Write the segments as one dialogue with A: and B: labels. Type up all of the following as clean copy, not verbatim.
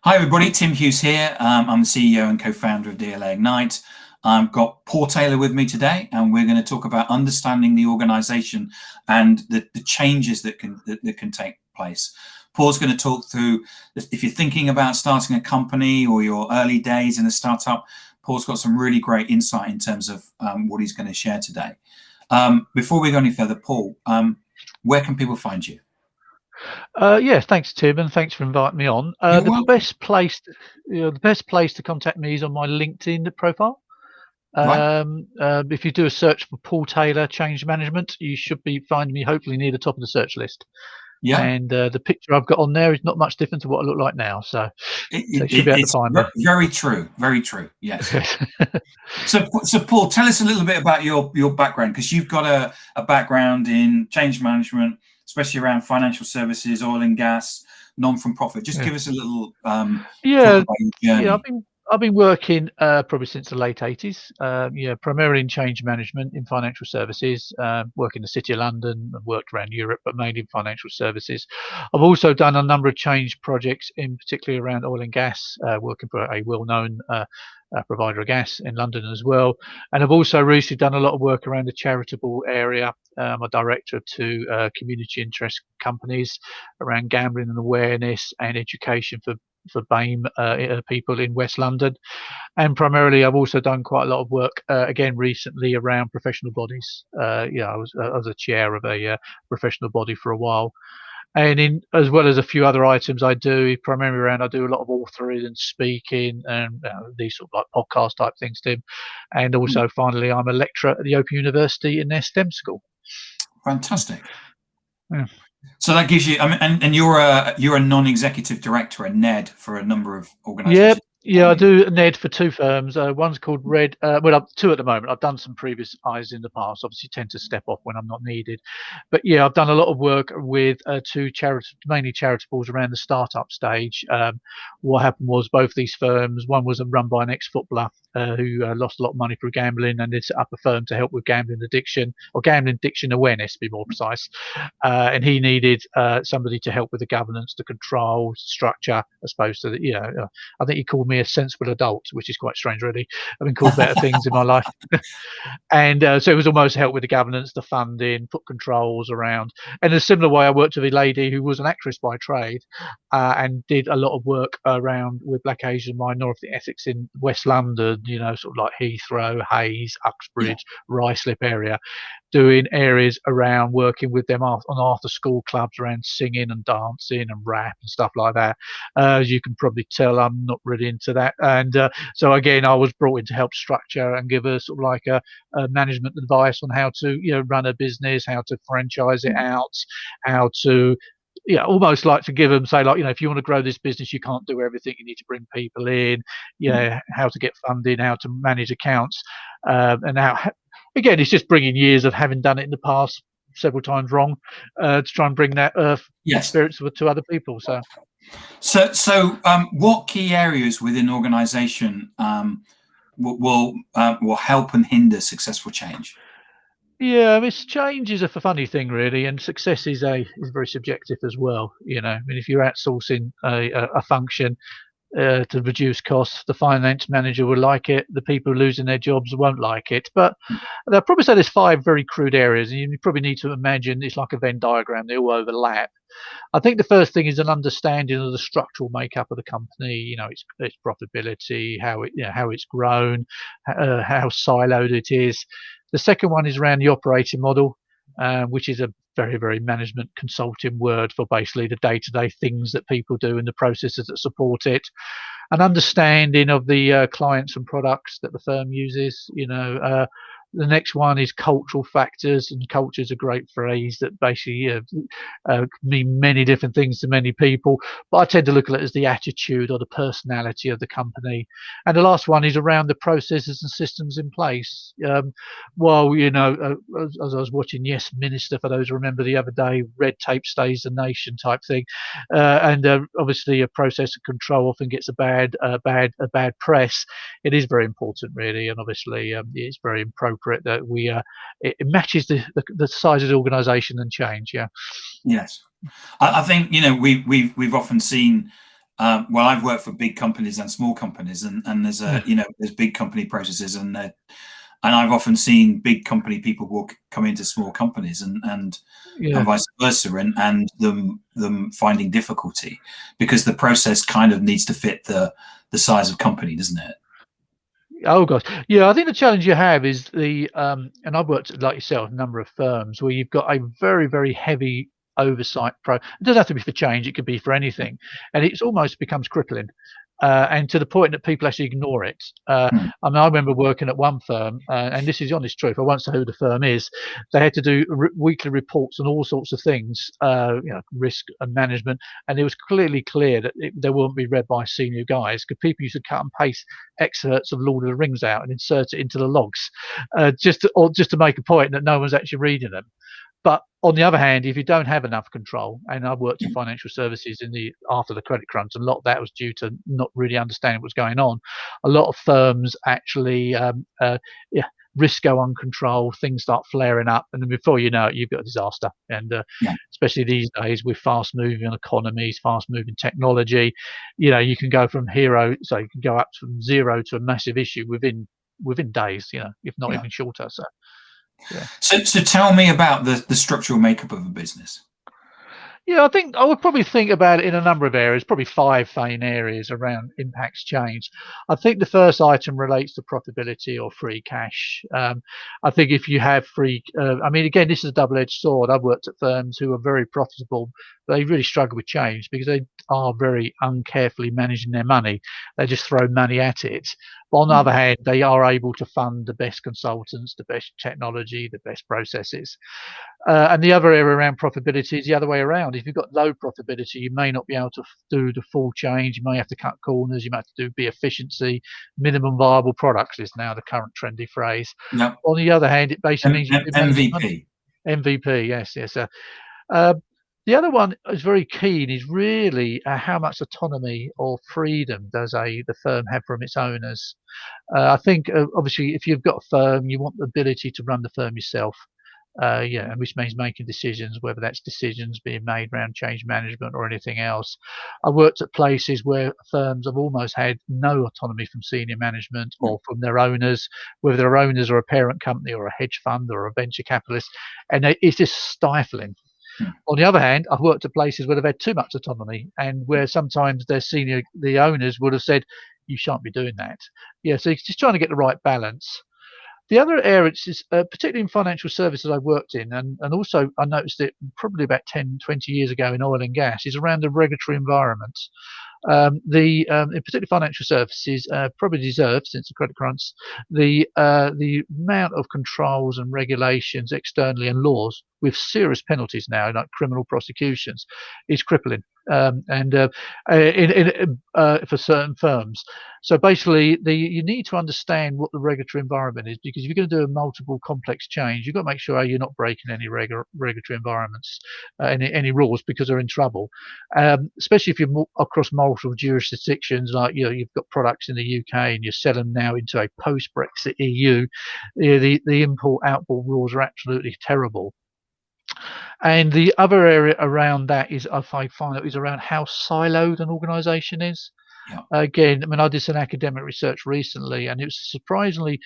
A: Hi everybody, Tim Hughes here. I'm the CEO and co-founder of DLA Ignite. I've got Paul Taylor with me today, and we're going to talk about understanding the organization and the changes that can take place. Paul's going to talk through, if you're thinking about starting a company or your early days in a startup, Paul's got some really great insight in terms of what he's going to share today. Before we go any further, Paul, where can people find you?
B: Yeah, thanks, Tim, and thanks for inviting me on. The best place to contact me is on my LinkedIn profile.
A: Right.
B: If you do a search for Paul Taylor Change Management, you should be finding me hopefully near the top of the search list.
A: Yeah.
B: And the picture I've got on there is not much different to what I look like now, so you should be able to find me.
A: Very true. Very true. Yes. So Paul, tell us a little bit about your background, because you've got a background in change management, especially around financial services, oil and gas, non-for-profit. Just give us a little talk about your journey.
B: Yeah, I've been working probably since the late 80s. Primarily in change management in financial services. Work in the City of London, and worked around Europe, but mainly in financial services. I've also done a number of change projects, in particularly around oil and gas, working for a well-known provider of gas in London as well. And I've also recently done a lot of work around the charitable area. I'm a director of two community interest companies around gambling and awareness and education for BAME people in West London. And primarily I've also done quite a lot of work again recently around professional bodies. I was a chair of a professional body for a while, and as well as a few other items I do primarily around, I do a lot of authoring and speaking and these sort of like podcast type things, Tim. And also finally I'm a lecturer at the Open University in their STEM school.
A: Fantastic.
B: Yeah.
A: So that gives you, and you're a non-executive director, a NED, for a number of organisations.
B: Yeah, I do a NED for two firms. One's called Red. Well, two at the moment. I've done some previous I's in the past. Obviously, tend to step off when I'm not needed. But yeah, I've done a lot of work with two mainly charitables around the startup stage. What happened was both these firms. One was run by an ex-footballer who lost a lot of money through gambling, and they set up a firm to help with gambling addiction, or gambling addiction awareness, to be more precise. And he needed somebody to help with the governance, the control, structure, as opposed to I think he called me a sensible adult, which is quite strange, really. I've been called better things in my life. And so it was almost help with the governance, the funding, put controls around. And in a similar way, I worked with a lady who was an actress by trade and did a lot of work around with Black Asian minority ethics in West London, sort of like Heathrow, Hayes, Uxbridge, Ruislip area, doing areas around working with them on after school clubs around singing and dancing and rap and stuff like that. As you can probably tell, I'm not really into that. And so again, I was brought in to help structure and give us sort of like a management advice on how to run a business, how to franchise it out, how to almost like to give them, say, like, if you want to grow this business, you can't do everything. You need to bring people in, how to get funding, how to manage accounts, and how, again, it's just bringing years of having done it in the past several times wrong to try and bring that experience to other people.
A: So what key areas within organisation will help and hinder successful change?
B: Yeah, change is a funny thing, really, and success is very subjective as well. If you're outsourcing a function to reduce costs, the finance manager will like it. The people losing their jobs won't like it. But I'll probably say there's 5 very crude areas, and you probably need to imagine it's like a Venn diagram. They all overlap. I think the first thing is an understanding of the structural makeup of the company. Its profitability, how it's grown, how siloed it is. The second one is around the operating model, which is a very, very management consulting word for basically the day-to-day things that people do and the processes that support it. An understanding of the clients and products that the firm uses. The next one is cultural factors, and culture is a great phrase that basically mean many different things to many people, but I tend to look at it as the attitude or the personality of the company. And the last one is around the processes and systems in place. As I was watching Yes Minister, for those who remember the other day, red tape stays the nation type thing, and obviously a process of control often gets a bad press. It is very important, really, and obviously it's very appropriate that it matches the size of the organisation and change.
A: Yes, I think we've often seen Well, I've worked for big companies and small companies, and there's a there's big company processes, and I've often seen big company people come into small companies, and vice versa, and them finding difficulty because the process kind of needs to fit the size of company, doesn't it?
B: Oh gosh, yeah. I think the challenge you have is and I've worked like yourself, a number of firms where you've got a very heavy oversight it doesn't have to be for change; it could be for anything, and it's almost becomes crippling. And to the point that people actually ignore it. I mean, I remember working at one firm, and this is the honest truth. I won't say who the firm is. They had to do weekly reports on all sorts of things, risk and management, and it was clearly clear that they wouldn't be read by senior guys because people used to cut and paste excerpts of Lord of the Rings out and insert it into the logs, just to make a point that no one's actually reading them. But on the other hand, if you don't have enough control, and I've worked in financial services after the credit crunch, and a lot of that was due to not really understanding what's going on. A lot of firms actually, risk go uncontrolled, things start flaring up, and then before you know it, you've got a disaster. And especially these days with fast-moving economies, fast-moving technology, you can go from so you can go up from zero to a massive issue within days, if not even shorter. So. Yeah.
A: So tell me about the structural makeup of a business.
B: Yeah, I think I would probably think about it in a number of areas, probably 5 main areas around impacts change. I think the first item relates to profitability or free cash. I think if you have I mean, again, this is a double-edged sword. I've worked at firms who are very profitable, but they really struggle with change because they are very uncarefully managing their money. They just throw money at it. But on the other hand, they are able to fund the best consultants, the best technology, the best processes. And the other area around profitability is the other way around. If you've got low profitability, you may not be able to do the full change. You may have to cut corners. You might have to be efficiency. Minimum viable products is now the current trendy phrase.
A: Yep.
B: On the other hand, it basically means you can make money. MVP, yes. The other one is very keen is really how much autonomy or freedom does the firm have from its owners. I think obviously if you've got a firm, you want the ability to run the firm yourself. Which means making decisions, whether that's decisions being made around change management or anything else. I worked at places where firms have almost had no autonomy from senior management or from their owners, whether their owners are a parent company or a hedge fund or a venture capitalist, and it's just stifling. On the other hand, I've worked at places where they've had too much autonomy and where sometimes the owners would have said, you shan't be doing that. Yeah, so it's just trying to get the right balance. The other areas is particularly in financial services I've worked in, and also I noticed it probably about 10, 20 years ago in oil and gas, is around the regulatory environment. In particular financial services probably deserve, since the credit crunch, the amount of controls and regulations externally and laws with serious penalties now, like criminal prosecutions, is crippling. For certain firms. So basically, you need to understand what the regulatory environment is, because if you're going to do a multiple complex change, you've got to make sure you're not breaking any regulatory environments, any rules, because they're in trouble. Especially if you're across multiple jurisdictions, like you've got products in the UK and you're selling now into a post-Brexit EU. The import-output rules are absolutely terrible. And the other area around that is, I find that is around how siloed an organization is.
A: Yeah.
B: Again, I mean, I did some academic research recently, and it was surprisingly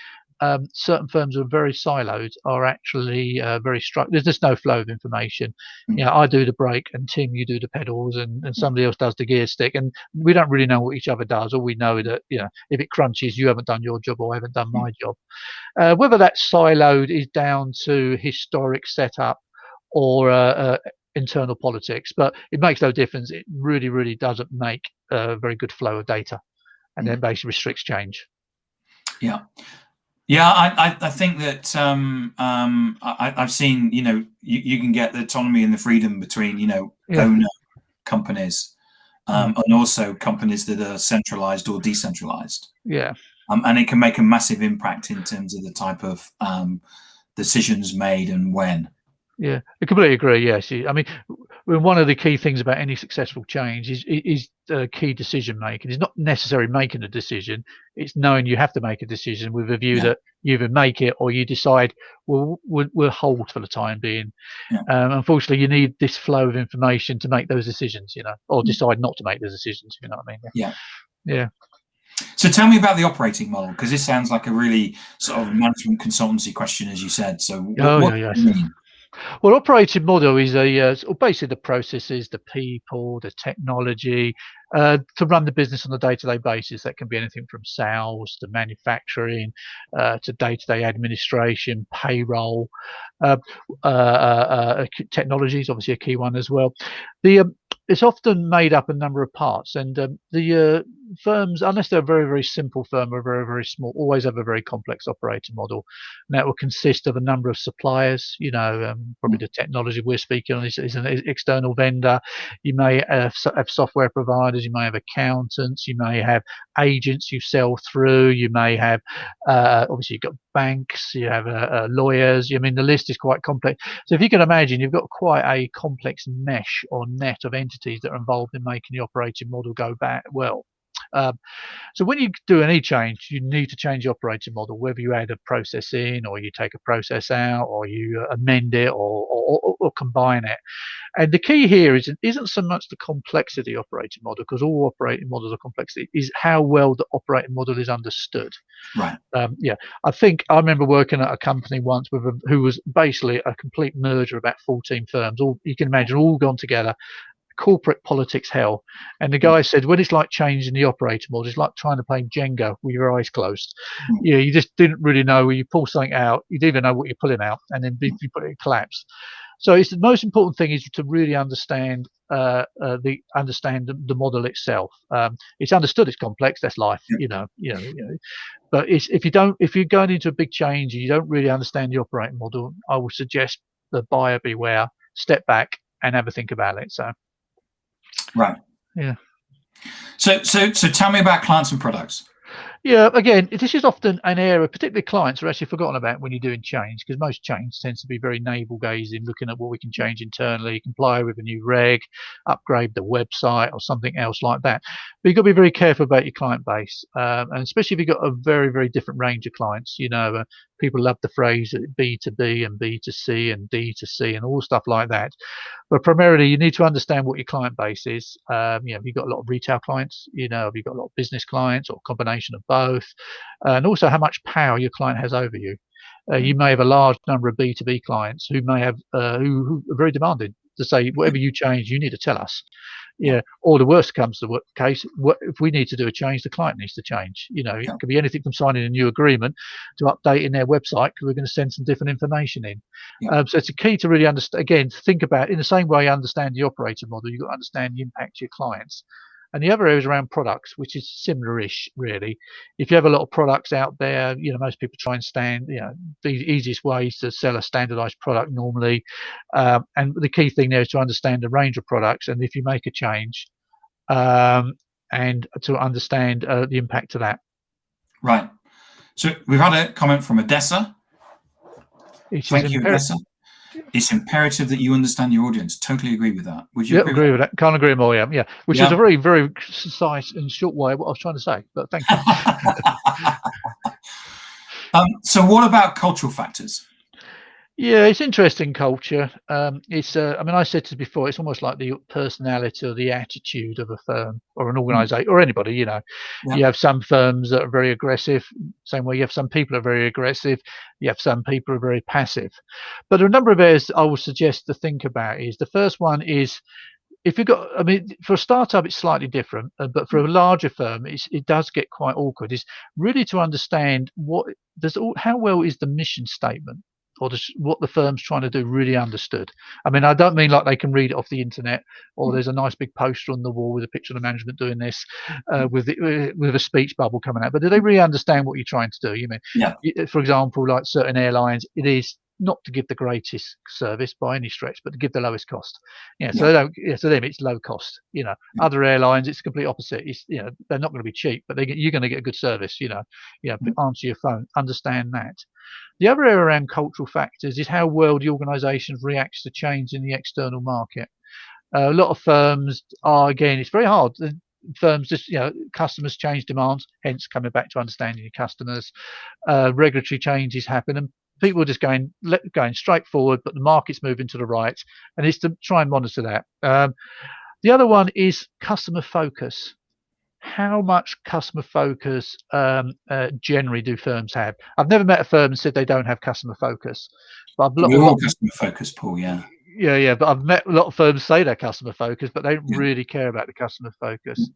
B: certain firms are very siloed, are actually very structured. There's just no flow of information. I do the brake, and Tim, you do the pedals, and somebody else does the gear stick, and we don't really know what each other does. All we know that if it crunches, you haven't done your job or I haven't done my job. Whether that siloed is down to historic setup or internal politics, but it makes no difference. It really doesn't make a very good flow of data, and then basically restricts change.
A: Yeah, I think that I've seen you can get the autonomy and the freedom between owner companies and also companies that are centralized or decentralized.
B: Yeah,
A: and it can make a massive impact in terms of the type of decisions made and when.
B: Yeah, I completely agree. Yes, I mean, Well, one of the key things about any successful change is key decision making. It's not necessarily making a decision; it's knowing you have to make a decision with a view
A: Yeah.
B: that you either make it or you decide, well, we'll hold for the time being.
A: Yeah.
B: Unfortunately, you need this flow of information to make those decisions, or decide not to make those decisions. You know what I mean?
A: Yeah.
B: Yeah.
A: So tell me about the operating model, because this sounds like a really sort of management consultancy question, as you said. So
B: Oh,
A: what
B: yeah,
A: do
B: yes.
A: you mean?
B: Well, operating model is basically the processes, the people, the technology to run the business on a day-to-day basis. That can be anything from sales to manufacturing to day-to-day administration, payroll. Uh, Technology is obviously a key one as well. It's often made up a number of parts, and the firms, unless they're a very, very simple firm or very, very small, always have a very complex operating model. And that will consist of a number of suppliers. Probably the technology we're speaking on is an external vendor. You may have software providers. You may have accountants. You may have agents you sell through. You may have, obviously, you've got banks. You have lawyers. I mean, the list is quite complex. So if you can imagine, you've got quite a complex mesh or net of entities that are involved in making the operating model go back well. So when you do any change, you need to change the operating model, whether you add a process in or you take a process out or you amend it or combine it. And the key here isn't so much the complexity of the operating model, because all operating models are complex, is how well the operating model is understood.
A: Right.
B: Yeah, I think I remember working at a company once who was basically a complete merger of about 14 firms. All you can imagine, all gone together, corporate politics hell. And the guy said, when it's like changing the operating model, it's like trying to play Jenga with your eyes closed. You just didn't really know. When you pull something out, you didn't even know what you're pulling out, and then you put it collapse. So it's the most important thing is to really understand the model itself. It's understood it's complex. That's life, But if you're going into a big change and you don't really understand the operating model, I would suggest the buyer beware, step back and have a think about it. So.
A: Right.
B: Yeah.
A: So tell me about clients and products.
B: Yeah, again, this is often an area, particularly clients are actually forgotten about when you're doing change, because most change tends to be very navel gazing, looking at what we can change internally, comply with a new reg, upgrade the website or something else like that. But you've got to be very careful about your client base, and especially if you've got a very, very different range of clients. People love the phrase B2B and B2C and D2C and all stuff like that. But primarily, you need to understand what your client base is. Have you got a lot of retail clients? Have you got a lot of business clients, or a combination of both? And also how much power your client has over you. You may have a large number of B2B clients who may have who are very demanding to say, whatever you change, you need to tell us. Yeah. Or the worst comes to the case, if we need to do a change, the client needs to change. It could be anything from signing a new agreement to updating their website because we're going to send some different information in. So it's a key to really understand, again, think about in the same way you understand the operating model, you've got to understand the impact to your clients. And the other area is around products, which is similar-ish, really. If you have a lot of products out there, most people try and the easiest way is to sell a standardized product normally. And the key thing there is to understand the range of products, and if you make a change, and to understand the impact of that.
A: Right. So we've had a comment from Odessa. Thank you, Odessa. It's imperative that you understand your audience. Totally agree with that. Would you
B: agree with that? Can't agree more. Yeah. Which is a very, very concise and short way of what I was trying to say. But thank you.
A: So what about cultural factors?
B: Yeah, it's interesting, culture. It's I said to you before, it's almost like the personality or the attitude of a firm or an organization or anybody. You have some firms that are very aggressive, same way you have some people are very aggressive, you have some people are very passive. But there are a number of areas I would suggest to think about. Is the first one is, if you've got, for a startup, it's slightly different, but for a larger firm, it does get quite awkward. Is really to understand how well is the mission statement or what the firm's trying to do really understood. I don't mean like they can read it off the internet, or there's a nice big poster on the wall with a picture of the management doing this, with a speech bubble coming out. But do they really understand what you're trying to do? For example, like certain airlines, it is not to give the greatest service by any stretch, but to give the lowest cost. So they don't. To them, it's low cost. Other airlines, it's the complete opposite. It's they're not going to be cheap, but you're going to get a good service. Answer your phone, understand that. The other area around cultural factors is how well the organisation reacts to change in the external market. A lot of firms are, again, it's very hard. Firms just, customers change demands, hence coming back to understanding your customers. Regulatory changes happen, and people are just going straight forward, but the market's moving to the right, and it's to try and monitor that. The other one is customer focus. How much customer focus generally do firms have? I've never met a firm and said they don't have customer focus, but
A: We're all customer focused, Paul. Yeah.
B: Yeah, but I've met a lot of firms say they're customer focused, but they don't really care about the customer focus.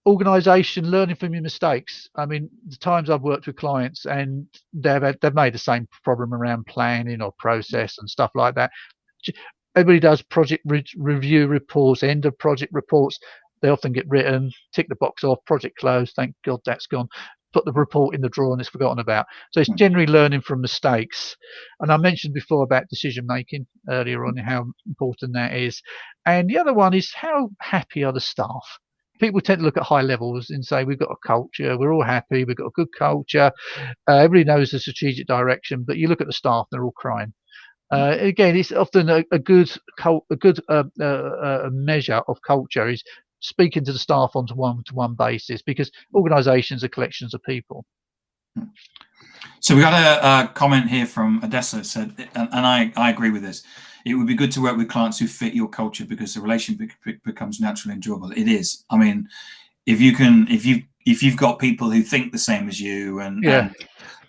B: Organization, learning from your mistakes. I mean, the times I've worked with clients and they've made the same problem around planning or process and stuff like that. Everybody does project review reports, end of project reports. They often get written, tick the box off, project closed, thank God that's gone. Put the report in the drawer and it's forgotten about. So it's generally learning from mistakes. And I mentioned before about decision making earlier on, how important that is. And the other one is, how happy are the staff? People tend to look at high levels and say, we've got a culture, we're all happy, we've got a good culture, everybody knows the strategic direction, but you look at the staff, they're all crying. Again, it's often a good measure of culture is speaking to the staff on a one-to-one basis, because organisations are collections of people.
A: So we got a comment here from Odessa said, and I agree with this. It would be good to work with clients who fit your culture because the relationship becomes naturally enjoyable. It is. I mean, if you've got people who think the same as you and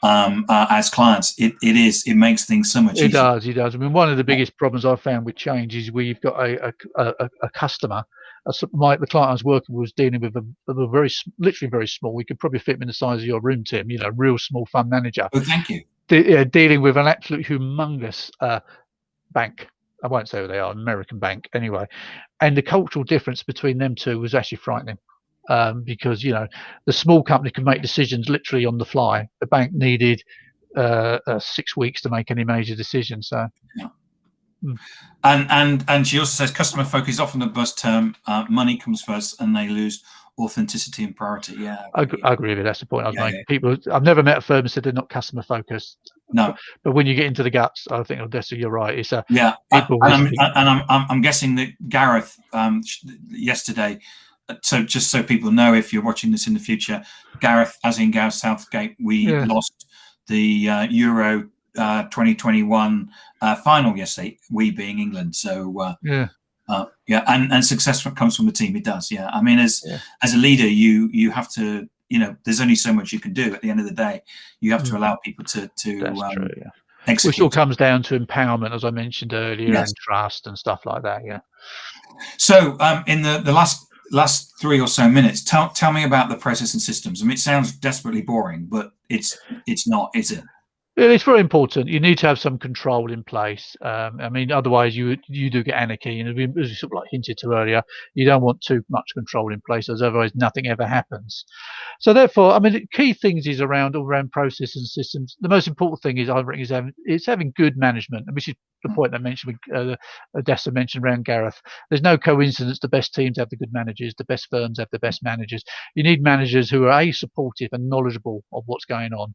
A: as clients, it makes things so much easier.
B: It does. I mean, one of the biggest problems I've found with change is we've got a customer. The client I was working with was dealing with a literally very small. We could probably fit him in the size of your room, Tim. Real small fund manager.
A: Oh, thank you.
B: Dealing with an absolute humongous bank. I won't say who they are, an American bank anyway. And the cultural difference between them two was actually frightening. Because the small company can make decisions literally on the fly. The bank needed 6 weeks to make any major decisions. So,
A: and she also says customer focus is often the buzz term. Money comes first, and they lose authenticity and priority. Yeah,
B: I agree with you. That's the point I was making. People, I've never met a firm that said they're not customer focused.
A: No,
B: but when you get into the guts, I think Odessa, you're right. It's a
A: I'm guessing that Gareth yesterday. So just so people know, if you're watching this in the future, Gareth, as in Gareth Southgate, we lost the Euro 2021 final yesterday. We being England. So and success comes from the team. It does. Yeah. I mean, as a leader, you have to. There's only so much you can do. At the end of the day, you have to allow people to
B: That's true,
A: execute.
B: Which all comes down to empowerment, as I mentioned earlier, and trust and stuff like that. Yeah.
A: So in the last 3 or so minutes, tell me about the process and systems. I mean, it sounds desperately boring, but it's not, is it?
B: It's very important. You need to have some control in place. I mean, otherwise you do get anarchy. And as you sort of like hinted to earlier, you don't want too much control in place, as otherwise nothing ever happens. So therefore, I mean, the key things is around processes and systems. The most important thing is, I think, is having good management, and which is the point I mentioned, Odessa mentioned around Gareth. There's no coincidence the best teams have the good managers, the best firms have the best managers. You need managers who are supportive and knowledgeable of what's going on.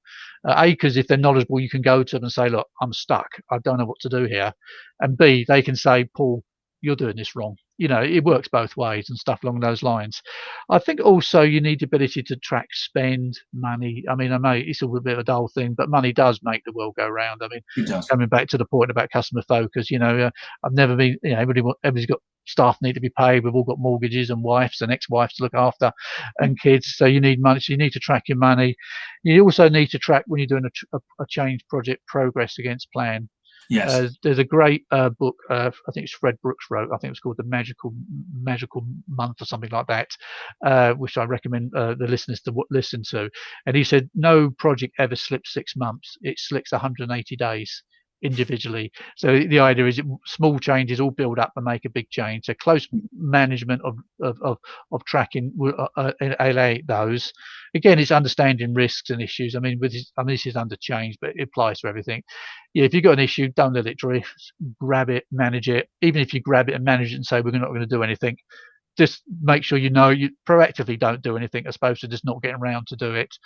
B: Because if they're knowledgeable, you can go to them and say, look, I'm stuck. I don't know what to do here. And B, they can say, Paul, you're doing this wrong. It works both ways and stuff along those lines. I think also you need the ability to track spend money. I mean, I know it's a bit of a dull thing, but money does make the world go round. I mean, coming back to the point about customer focus, I've never been, everybody's got staff need to be paid. We've all got mortgages and wives and ex-wives to look after and kids. So you need money. So you need to track your money. You also need to track when you're doing a change project progress against plan.
A: Yes.
B: There's a great book, I think it's Fred Brooks wrote, I think it was called The Magical Month or something like that, which I recommend the listeners to listen to. And he said, no project ever slips 6 months, it slips 180 days individually. So the idea is small changes all build up and make a big change. So close management of tracking will alienate those. Again, it's understanding risks and issues. I mean, this is under change, but it applies to everything. Yeah, if you've got an issue, don't let it drift. Grab it, manage it. Even if you grab it and manage it and say we're not going to do anything, just make sure you proactively don't do anything as opposed to just not getting around to do it.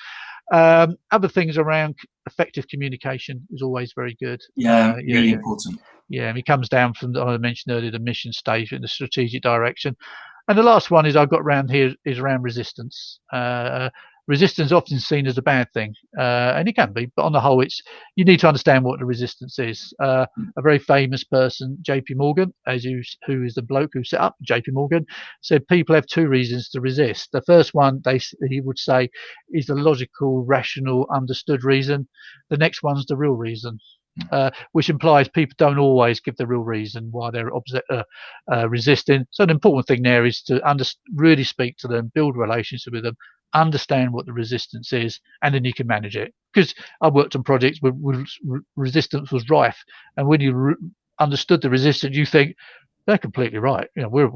B: Other things around effective communication is always very good.
A: Really important.
B: Yeah, and it comes down from, I mentioned earlier, the mission statement, the strategic direction. And the last one is I've got around here is around resistance. Resistance is often seen as a bad thing, and it can be, but on the whole, you need to understand what the resistance is. A very famous person, J.P. Morgan, who is the bloke who set up J.P. Morgan, said people have two reasons to resist. The first one, he would say, is the logical, rational, understood reason. The next one's the real reason. Which implies people don't always give the real reason why they're resisting. So the important thing there is to really speak to them, build a relationship with them, understand what the resistance is, and then you can manage it. Because I worked on projects where resistance was rife, and when you understood the resistance, you think they're completely right. We're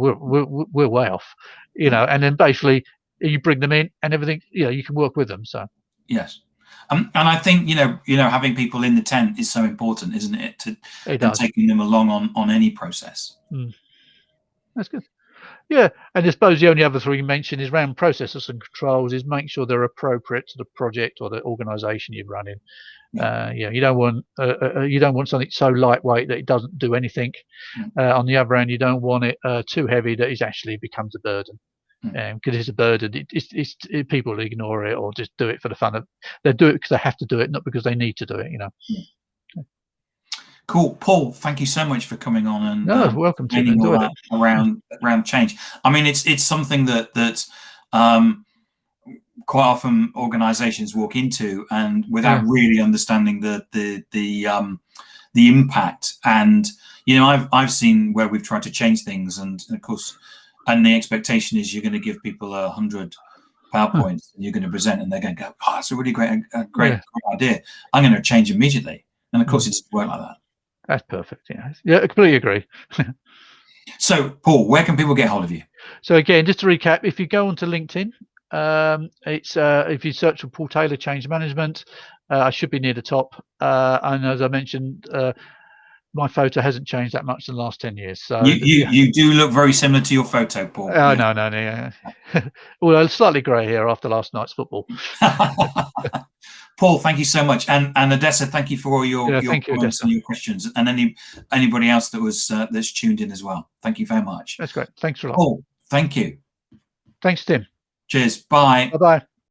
B: way off. And then basically you bring them in, and everything. You can work with them. So
A: yes. And I think having people in the tent is so important, isn't it? And taking them along on any process.
B: That's good. Yeah, and I suppose the only other three you mentioned is around processes and controls. Is make sure they're appropriate to the project or the organisation you're running. You don't want something so lightweight that it doesn't do anything. On the other hand, you don't want it too heavy that it actually becomes a burden. Because it's a burden, people ignore it or just do it for the fun of. They do it because they have to do it, not because they need to do it.
A: Cool, Paul. Thank you so much for coming on and
B: welcome to
A: enjoy that around change. I mean, it's something that quite often organisations walk into and without really understanding the impact. And I've seen where we've tried to change things, and of course. And the expectation is you're going to give people 100 PowerPoints and you're going to present, and they're going to go, "Oh, that's a really great idea. I'm going to change immediately." And of course, it doesn't work like that.
B: That's perfect. Yeah, I completely agree.
A: So, Paul, where can people get hold of you?
B: So again, just to recap, if you go onto LinkedIn, it's if you search for Paul Taylor Change Management, I should be near the top. And as I mentioned. My photo hasn't changed that much in the last 10 years. So
A: you do look very similar to your photo, Paul.
B: Oh, no. Although slightly grey hair after last night's football.
A: Paul, thank you so much, and Odessa, thank you for all your comments and your questions, and anybody else that was that's tuned in as well. Thank you very much.
B: That's great. Thanks a lot,
A: Paul. Thank you.
B: Thanks, Tim.
A: Cheers. Bye.
B: Bye.